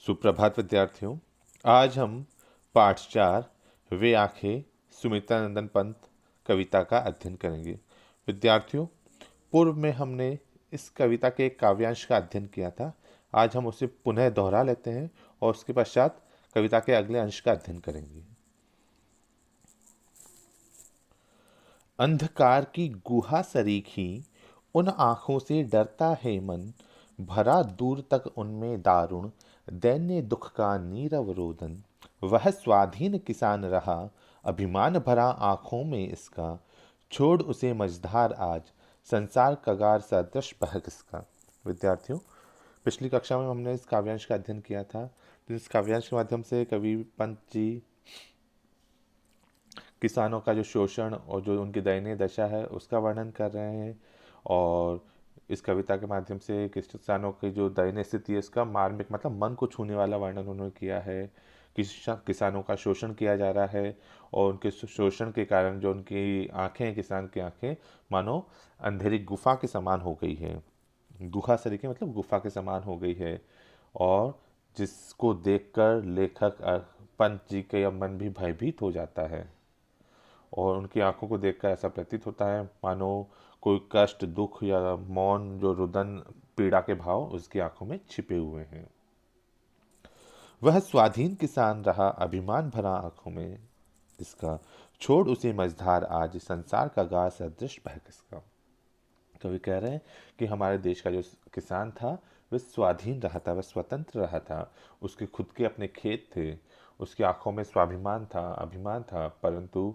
सुप्रभात विद्यार्थियों। आज हम पाठ 4 वे आंखें सुमित्रा नंदन पंत कविता का अध्ययन करेंगे। विद्यार्थियों, पूर्व में हमने इस कविता के एक काव्यांश का अध्ययन किया था। आज हम उसे पुनः दोहरा लेते हैं और उसके पश्चात कविता के अगले अंश का अध्ययन करेंगे। अंधकार की गुहा सरीखी उन आंखों से डरता है मन, भरा दूर तक उनमें दारुण दैन्य दुख का नीरव रोदन। वह स्वाधीन किसान रहा अभिमान भरा आंखों में इसका, छोड़ उसे मझधार आज संसार कगार सदृश बह किसका। विद्यार्थियों, पिछली कक्षा में हमने इस काव्यांश का अध्ययन किया था। तो इस काव्यांश के माध्यम से कवि पंत जी किसानों का जो शोषण और जो उनकी दयनीय दशा है उसका वर्णन कर रहे हैं, और इस कविता के माध्यम से किसानों की जो दयनीय स्थिति है उसका मार्मिक मतलब मन को छूने वाला वर्णन उन्होंने किया है। किसानों का शोषण किया जा रहा है और उनके शोषण के कारण जो उनकी आंखें हैं, किसान की आंखें मानो अंधेरी गुफा के समान हो गई है। गुहा सरीखे मतलब गुफा के समान हो गई है, और जिसको देखकर लेखक पंत जी का मन भी भयभीत हो जाता है और उनकी आंखों को देखकर ऐसा प्रतीत होता है मानो कोई कष्ट, दुख या मौन जो रुदन पीड़ा के भाव उसकी आंखों में छिपे हुए हैं। वह स्वाधीन किसान रहा अभिमान भरा आंखों में इसका, छोड़ उसे मझधार आज संसार का गा सदृश बह किसका। कवि कह रहे हैं कि हमारे देश का जो किसान था वह स्वाधीन रहा था, वह स्वतंत्र रहा था। उसके खुद के अपने खेत थे, उसकी आंखों में स्वाभिमान था, अभिमान था, परंतु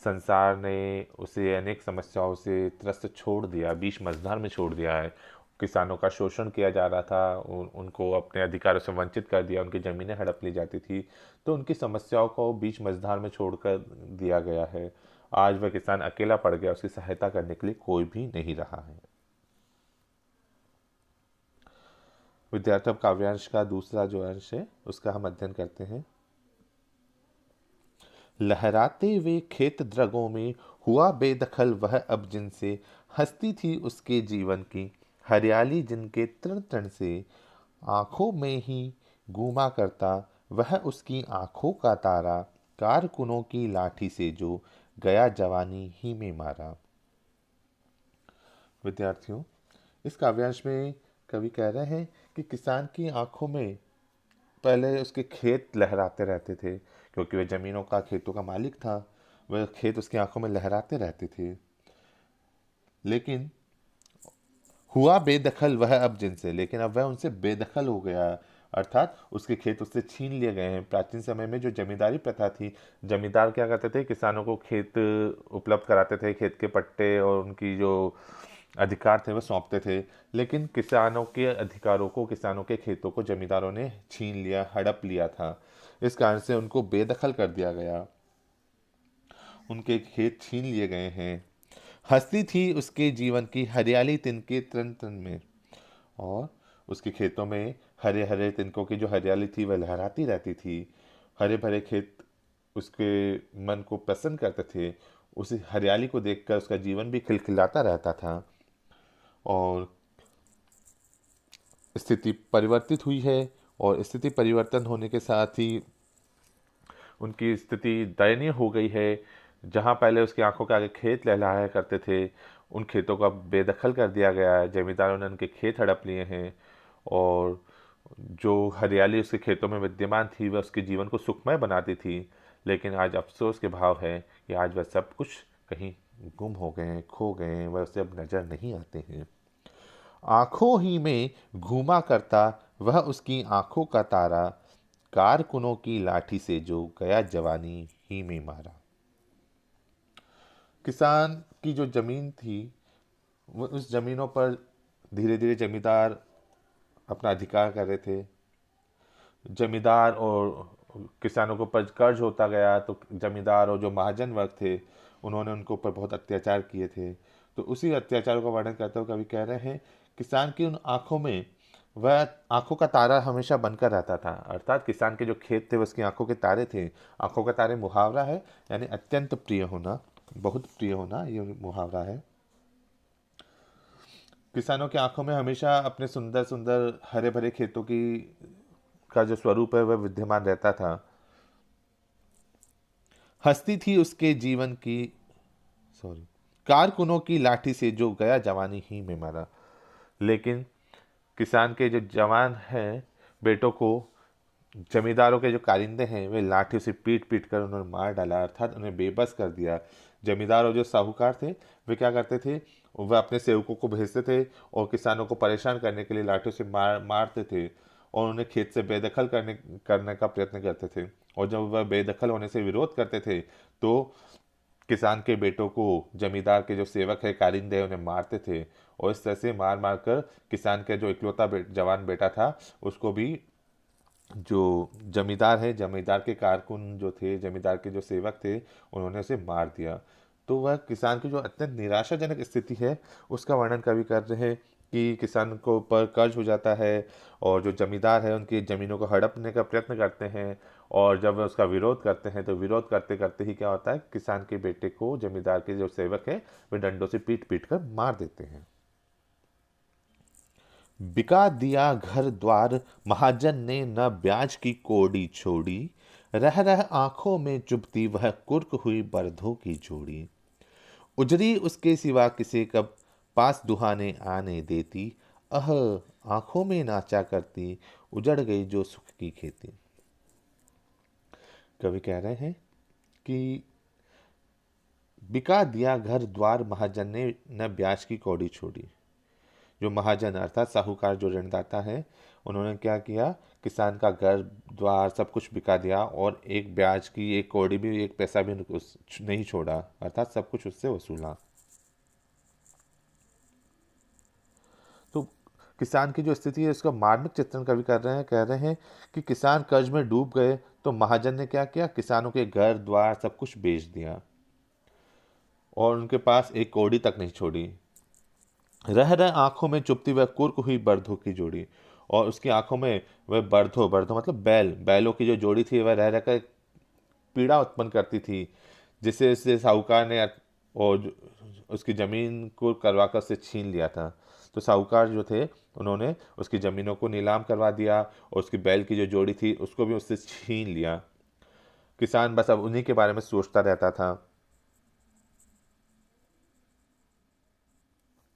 संसार ने उसे अनेक समस्याओं से त्रस्त छोड़ दिया, बीच मझधार में छोड़ दिया है। किसानों का शोषण किया जा रहा था, उनको अपने अधिकारों से वंचित कर दिया, उनकी ज़मीनें हड़प ली जाती थी, तो उनकी समस्याओं को बीच मझधार में छोड़कर दिया गया है। आज वह किसान अकेला पड़ गया, उसकी सहायता करने के लिए कोई भी नहीं रहा है। विद्यार्थी, अब काव्यांश का दूसरा जो अंश है उसका हम अध्ययन करते हैं। लहराते वे खेत द्रगों में हुआ बेदखल वह अब जिनसे, हंसती थी उसके जीवन की हरियाली जिनके तृण तृण से, आंखों में ही घूमा करता वह उसकी आंखों का तारा, कारकुनों की लाठी से जो गया जवानी ही में मारा। विद्यार्थियों, इस काव्यांश में कवि कह रहे हैं कि किसान की आंखों में पहले उसके खेत लहराते रहते थे, क्योंकि वह जमीनों का, खेतों का मालिक था। वह खेत उसकी आंखों में लहराते रहते थे, लेकिन हुआ बेदखल वह अब जिनसे, लेकिन अब वह उनसे बेदखल हो गया, अर्थात उसके खेत उससे छीन लिए गए हैं। प्राचीन समय में जो जमींदारी प्रथा थी, जमींदार क्या करते थे, किसानों को खेत उपलब्ध कराते थे, खेत के पट्टे और उनकी जो अधिकार थे वह सौंपते थे, लेकिन किसानों के अधिकारों को, किसानों के खेतों को जमींदारों ने छीन लिया, हड़प लिया था। इस कारण से उनको बेदखल कर दिया गया, उनके खेत छीन लिए गए हैं। हंसती थी उसके जीवन की हरियाली तिनके तन तन में, और उसके खेतों में हरे हरे तिनकों की जो हरियाली थी वह लहराती रहती थी। हरे भरे खेत उसके मन को प्रसन्न करते थे। उस हरियाली को देखकर उसका जीवन भी खिलखिलाता रहता था, और स्थिति परिवर्तित हुई है, और स्थिति परिवर्तन होने के साथ ही उनकी स्थिति दयनीय हो गई है। जहाँ पहले उसकी आंखों के आगे खेत लहलहाया करते थे, उन खेतों को अब बेदखल कर दिया गया है, जमींदारों ने उनके खेत हड़प लिए हैं, और जो हरियाली उसके खेतों में विद्यमान थी वह उसके जीवन को सुखमय बनाती थी। लेकिन आज अफसोस के भाव है कि आज वह सब कुछ कहीं गुम हो गए हैं, खो गए हैं, वह उसे अब नजर नहीं आते हैं। आंखों ही में घूमा करता वह उसकी आंखों का तारा, कारकुनों की लाठी से जो गया जवानी ही में मारा। किसान की जो जमीन थी, वो उस जमीनों पर धीरे धीरे जमींदार अपना अधिकार कर रहे थे। जमींदार और किसानों के ऊपर कर्ज होता गया, तो जमींदार और जो महाजन वर्ग थे उन्होंने उनके ऊपर बहुत अत्याचार किए थे। तो उसी अत्याचारों का वर्णन करते हुए कवि कह रहे हैं, किसान की उन आंखों में वह आंखों का तारा हमेशा बनकर रहता था, अर्थात किसान के जो खेत थे वो उसकी आंखों के तारे थे। आंखों का तारे मुहावरा है, यानी अत्यंत प्रिय होना, बहुत प्रिय होना, ये मुहावरा है। किसानों की आंखों में हमेशा अपने सुंदर सुंदर हरे भरे खेतों की का जो स्वरूप है वह विद्यमान रहता था। हस्ती थी उसके जीवन की, सॉरी, कारकुनों की लाठी से जो गया जवानी ही में मरा। लेकिन किसान के जो जवान हैं बेटों को जमींदारों के जो कारिंदे हैं वे लाठी से पीट पीट कर उन्होंने मार डाला, अर्थात उन्हें बेबस कर दिया। जमींदार और जो साहूकार थे वे क्या करते थे, वह अपने सेवकों को भेजते थे और किसानों को परेशान करने के लिए लाठियों से मारते थे और उन्हें खेत से बेदखल करने करने का प्रयत्न करते थे। और जब वह बेदखल होने से विरोध करते थे तो किसान के बेटों को जमींदार के जो सेवक है कारिंदे उन्हें मारते थे। और इस तरह से मार मार कर किसान के जो इकलौता जवान बेटा था उसको भी जो जमींदार है, जमींदार के कारकुन जो थे, जमींदार के जो सेवक थे, उन्होंने उसे मार दिया। तो वह किसान की जो अत्यंत निराशाजनक स्थिति है उसका वर्णन कवि कर रहे हैं कि किसान को पर कर्ज हो जाता है और जो जमींदार है उनकी ज़मीनों को हड़पने का प्रयत्न करते हैं। और जब वह उसका विरोध करते हैं तो विरोध करते करते ही क्या होता है, किसान के बेटे को जमींदार के जो सेवक है वे डंडों से पीट पीट कर मार देते हैं। बिका दिया घर द्वार महाजन ने न ब्याज की कौड़ी छोड़ी, रह रह आंखों में चुभती वह कुर्क हुई बरधों की जोड़ी। उजरी उसके सिवा किसे कब पास दुहाने आने देती, अह आंखों में नाचा करती उजड़ गई जो सुख की खेती। कवि कह रहे हैं कि बिका दिया घर द्वार महाजन ने न ब्याज की कौड़ी छोड़ी। जो महाजन अर्थात साहूकार जो ऋणदाता है उन्होंने क्या किया, किसान का घर द्वार सब कुछ बिका दिया और एक ब्याज की एक कौड़ी भी, एक पैसा भी नहीं छोड़ा, अर्थात सब कुछ उससे वसूला। तो किसान की जो स्थिति है उसका मार्मिक चित्रण कवि कर रहे हैं, कह रहे हैं कि किसान कर्ज में डूब गए तो महाजन ने क्या किया, किसानों के घर द्वार सब कुछ बेच दिया और उनके पास एक कौड़ी तक नहीं छोड़ी। रह रह आंखों में चुभती वह कुर्क हुई बर्धों की जोड़ी। और उसकी आंखों में वह बर्धो, बर्धो मतलब बैलों की जो जोड़ी थी वह रह रहकर पीड़ा उत्पन्न करती थी, जिससे उससे साहूकार ने उसकी ज़मीन को करवा कर उससे छीन लिया था। तो साहूकार जो थे उन्होंने उसकी ज़मीनों को नीलाम करवा दिया और उसकी बैल की जो जोड़ी थी उसको भी उससे छीन लिया। किसान बस अब उन्हीं के बारे में सोचता रहता था।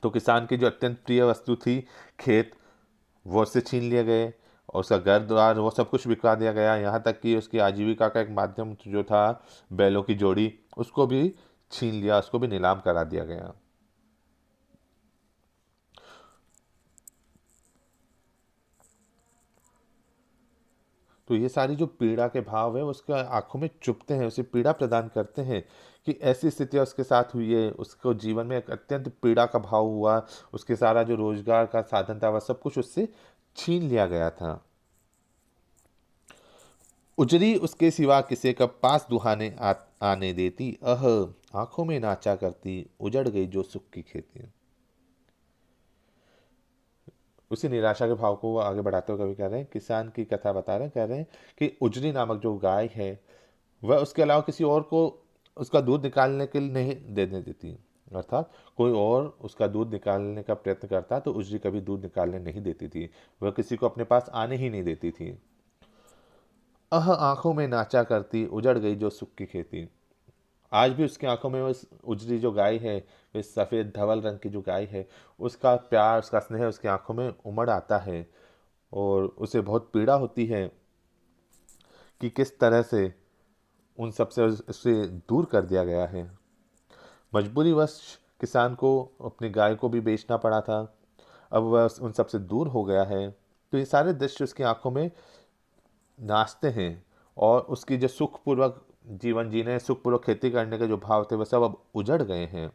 तो किसान की जो अत्यंत प्रिय वस्तु थी खेत, वो उससे छीन लिए गए और उसका घर द्वार वो सब कुछ बिकवा दिया गया। यहाँ तक कि उसकी आजीविका का एक माध्यम जो था बैलों की जोड़ी, उसको भी छीन लिया, उसको भी नीलाम करा दिया गया। तो ये सारी जो पीड़ा के भाव है उसके आंखों में चुभते हैं, उसे पीड़ा प्रदान करते हैं कि ऐसी स्थितियाँ उसके साथ हुई है, उसको जीवन में एक अत्यंत पीड़ा का भाव हुआ, उसके सारा जो रोजगार का साधन था वह सब कुछ उससे छीन लिया गया था। उजरी उसके सिवा किसे कब पास दुहाने आने देती, अह आंखों में नाचा करती उजड़ गई जो सुख की खेती। उसी निराशा के भाव को वो आगे बढ़ाते हुए कवि कह रहे हैं, किसान की कथा बता रहे हैं, कह रहे हैं कि उजरी नामक जो गाय है वह उसके अलावा किसी और को उसका दूध निकालने के लिए नहीं देने देती। अर्थात कोई और उसका दूध निकालने का प्रयत्न करता तो उजरी कभी दूध निकालने नहीं देती थी, वह किसी को अपने पास आने ही नहीं देती थी। अह आंखों में नाचा करती उजड़ गई जो सुख की खेती। आज भी उसकी आंखों में वो उजरी जो गाय है, वो सफ़ेद धवल रंग की जो गाय है, उसका प्यार उसका स्नेह उसकी आंखों में उमड़ आता है और उसे बहुत पीड़ा होती है कि किस तरह से उन सब से उसे दूर कर दिया गया है। मजबूरीवश किसान को अपनी गाय को भी बेचना पड़ा था, अब वह उन सब से दूर हो गया है। तो ये सारे दृश्य उसकी आंखों में नाचते हैं और उसकी जो सुखपूर्वक जीवन जीने, सुखपूर्वक खेती करने के जो भाव थे वह सब अब उजड़ गए हैं।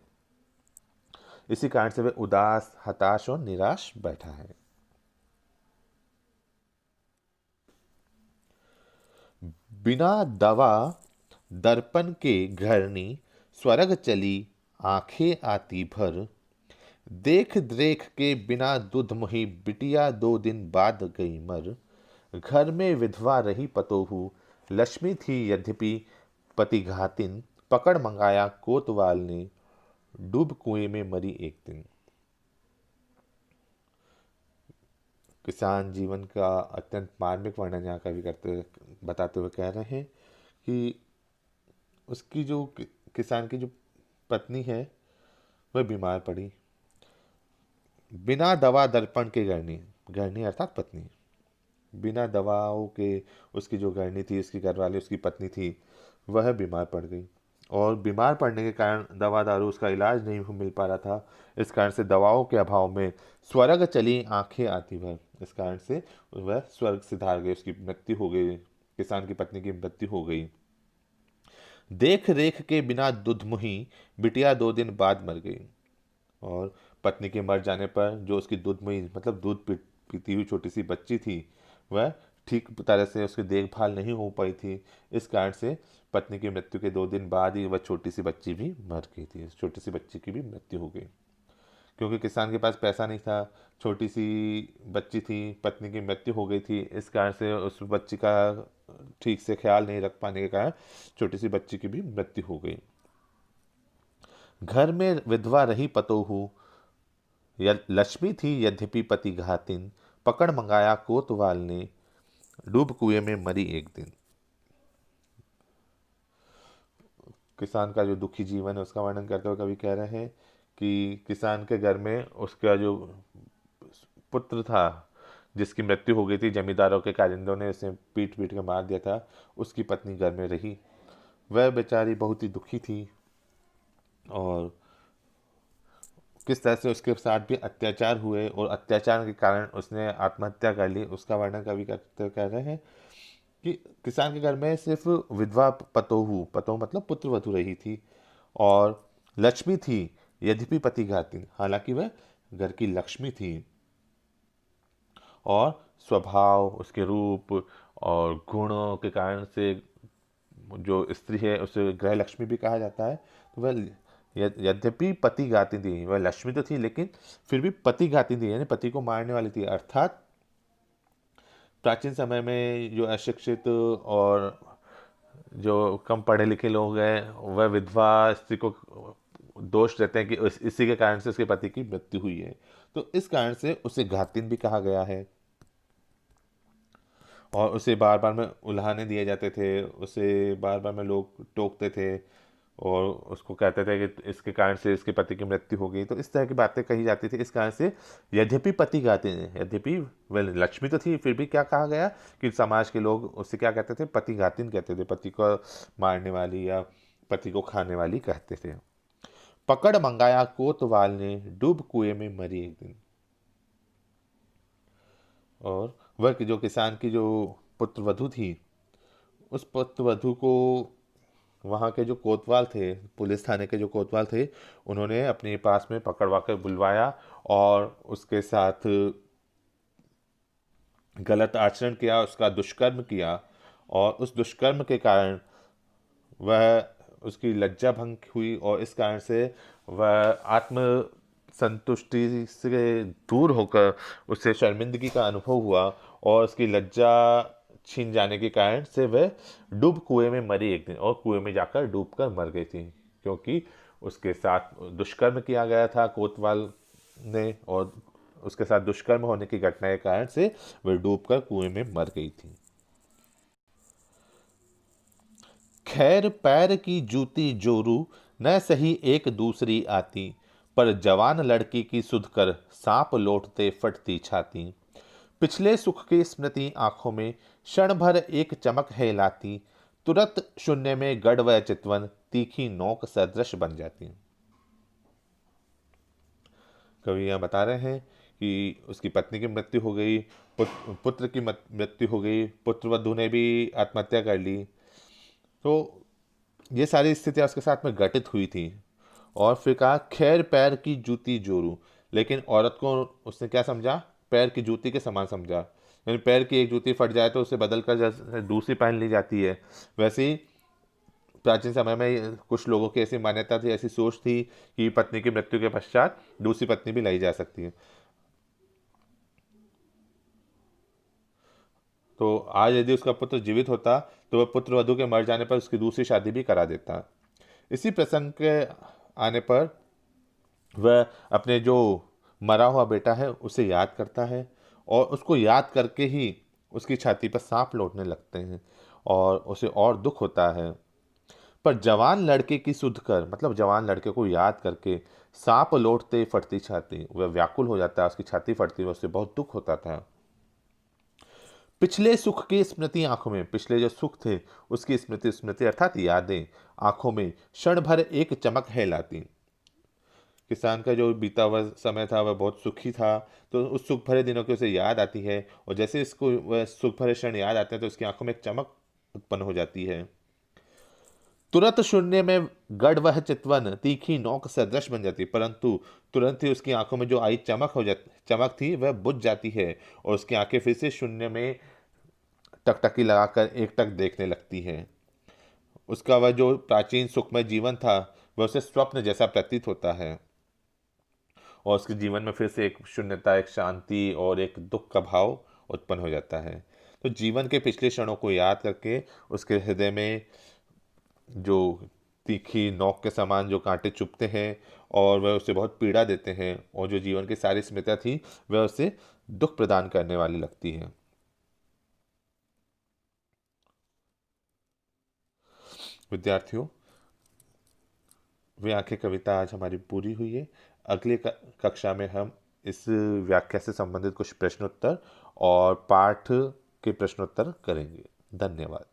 इसी कारण से वह उदास, हताश और निराश बैठा है। बिना दवा दर्पण के घरनी स्वर्ग चली आंखें आती भर, देख देख के बिना दुध मुही बिटिया 2 दिन बाद गई मर। घर में विधवा रही पतोहू लक्ष्मी थी यद्यपि पति घातिन, पकड़ मंगाया कोतवाल ने डूब कुएं में मरी एक दिन। किसान जीवन का अत्यंत मार्मिक वर्णन यहाँ कवि करते बताते हुए कह रहे हैं कि उसकी जो किसान की जो पत्नी है वह बीमार पड़ी। बिना दवा दर्पण के गरनी, गरनी अर्थात पत्नी, बिना दवाओं के उसकी जो गरनी थी, उसकी घरवाली, उसकी पत्नी थी, वह बीमार पड़ गई। और बीमार पड़ने के कारण दवा दारू उसका इलाज नहीं मिल पा रहा था। इस कारण से दवाओं के अभाव में स्वर्ग चली आंखें आती वह, इस कारण से वह स्वर्ग से धार गई, उसकी मृत्यु हो गई, किसान की पत्नी की मृत्यु हो गई। देख रेख के बिना दुधमुही बिटिया 2 दिन बाद मर गई। और पत्नी के मर जाने पर जो उसकी दूधमयी मतलब पीती हुई छोटी सी बच्ची थी, वह ठीक तरह से उसकी देखभाल नहीं हो पाई थी। इस कारण से पत्नी की मृत्यु के 2 दिन बाद ही वह छोटी सी बच्ची भी मर गई थी, छोटी सी बच्ची की भी मृत्यु हो गई। क्योंकि किसान के पास पैसा नहीं था, छोटी सी बच्ची थी, पत्नी की मृत्यु हो गई थी, इस कारण से उस बच्ची का ठीक से ख्याल नहीं रख पाने के कारण छोटी सी बच्ची की भी मृत्यु हो गई। घर में विधवा रही पतोहू, लक्ष्मी थी यद्यपि पति घातिन, पकड़ मंगाया कोतवाल ने, डूब कुएं में मरी एक दिन। किसान का जो दुखी जीवन है उसका वर्णन करते हुए कवि कह रहे हैं कि किसान के घर में उसका जो पुत्र था जिसकी मृत्यु हो गई थी, जमींदारों के कारिंदों ने उसे पीट पीट के मार दिया था, उसकी पत्नी घर में रही। वह बेचारी बहुत ही दुखी थी और किस तरह से उसके साथ भी अत्याचार हुए और अत्याचार के कारण उसने आत्महत्या कर ली, उसका वर्णन कवि करते हुए कह रहे हैं कि किसान के घर में सिर्फ विधवा पतोहू, पतोहू मतलब पुत्र वधू रही थी, और लक्ष्मी थी यद्यपि पति घातिन, हालांकि वह घर की लक्ष्मी थी। और स्वभाव, उसके रूप और गुणों के कारण से जो स्त्री है उसे गृह लक्ष्मी भी कहा जाता है। तो वह यद्यपि पति घाती थी, वह लक्ष्मी तो थी लेकिन फिर भी पति घाती थी, यानी पति को मारने वाली थी। अर्थात प्राचीन समय में जो अशिक्षित और जो कम पढ़े लिखे लोग हैं वह विधवा स्त्री को दोष देते हैं कि इसी के कारण से उसके पति की मृत्यु हुई है, तो इस कारण से उसे घातिन भी कहा गया है। और उसे बार बार में उल्हाने दिए जाते थे, उसे बार बार में लोग टोकते थे और उसको कहते थे कि इसके कारण से इसके पति की मृत्यु हो गई, तो इस तरह की बातें कही जाती थी। इस कारण से यद्यपि पति गाते हैं, यद्यपि वह लक्ष्मी तो थी, फिर भी क्या कहा गया कि समाज के लोग उससे क्या कहते थे, पति घातिन कहते थे, पति को मारने वाली या पति को खाने वाली कहते थे। पकड़ मंगाया कोतवाल ने, डूब कुएं में मरी एक दिन। और वह जो किसान की जो पुत्र वधू थी, उस पुत्र वधू को वहाँ के जो कोतवाल थे, पुलिस थाने के जो कोतवाल थे, उन्होंने अपने पास में पकड़वा कर बुलवाया और उसके साथ गलत आचरण किया, उसका दुष्कर्म किया। और उस दुष्कर्म के कारण वह उसकी लज्जा भंग हुई और इस कारण से वह आत्म संतुष्टि से दूर होकर उसे शर्मिंदगी का अनुभव हुआ और उसकी लज्जा छीन जाने के कारण से वह डूब कुएं में मरी एक दिन, और कुएं में जाकर डूब कर मर गई थी, क्योंकि उसके साथ दुष्कर्म किया गया था कोतवाल ने, और उसके साथ दुष्कर्म होने की घटना के कारण से वह डूबकर कुएं में मर गई थी। खैर पैर की जूती जोरू, न सही एक दूसरी आती, पर जवान लड़की की सुध कर सांप लौटते फटती छाती। पिछले सुख की स्मृति आंखों में क्षण भर एक चमक है लाती, तुरंत शून्य में गढ़ व चितवन तीखी नोक सदृश बन जाती। कवि यहाँ बता रहे हैं कि उसकी पत्नी की मृत्यु हो गई, पुत्र की मृत्यु हो गई, पुत्रवधू ने भी आत्महत्या कर ली, तो ये सारी स्थितियाँ उसके साथ में घटित हुई थी। और फिर कहा खैर पैर की जूती जोरू, लेकिन औरत को उसने क्या समझा, पैर की जूती के समान समझा, यानी पैर की एक जूती फट जाए तो उसे बदल कर जैसे दूसरी पहन ली जाती है, वैसे ही प्राचीन समय में कुछ लोगों की ऐसी मान्यता थी, ऐसी सोच थी कि पत्नी की मृत्यु के पश्चात दूसरी पत्नी भी लाई जा सकती है। तो आज यदि उसका पुत्र जीवित होता तो वह पुत्र वधू के मर जाने पर उसकी दूसरी शादी भी करा देता। इसी प्रसंग के आने पर वह अपने जो मरा हुआ बेटा है उसे याद करता है और उसको याद करके ही उसकी छाती पर सांप लौटने लगते हैं और उसे और दुख होता है। पर जवान लड़के की सुध कर, मतलब जवान लड़के को याद करके सांप लौटते ही फटती छाती, वह व्याकुल हो जाता है, उसकी छाती फटती है, उससे बहुत दुख होता था। पिछले सुख की स्मृति आंखों में, पिछले जो सुख थे उसकी स्मृति, स्मृति अर्थात यादें आंखों में क्षण भर एक चमक है लाती। किसान का जो बीता हुआ समय था वह बहुत सुखी था, तो उस सुख भरे दिनों की उसे याद आती है, और जैसे इसको वह सुख भरे क्षण याद आते हैं तो उसकी आंखों में एक चमक उत्पन्न हो जाती है। तुरंत शून्य में गढ़ वह चितवन तीखी नोक सदृश बन जाती, परंतु तुरंत ही उसकी आंखों में जो आई चमक थी वह बुझ जाती है, और उसकी आंखें फिर से शून्य में टकटकी लगाकर एकटक देखने लगती हैं। उसका वह जो प्राचीन सुखमय जीवन था वह उसे स्वप्न जैसा प्रतीत होता है, और उसके जीवन में फिर से एक शून्यता, एक शांति और एक दुख का भाव उत्पन्न हो जाता है। तो जीवन के पिछले क्षणों को याद करके उसके हृदय में जो तीखी नोक के समान जो कांटे चुभते हैं और वह उसे बहुत पीड़ा देते हैं, और जो जीवन की सारी स्मृतियाँ थी वह उसे दुख प्रदान करने वाली लगती है। विद्यार्थियों, वे आंखें कविता आज हमारी पूरी हुई है। अगली कक्षा में हम इस व्याख्या से संबंधित कुछ प्रश्नोत्तर और पाठ के प्रश्नोत्तर करेंगे। धन्यवाद।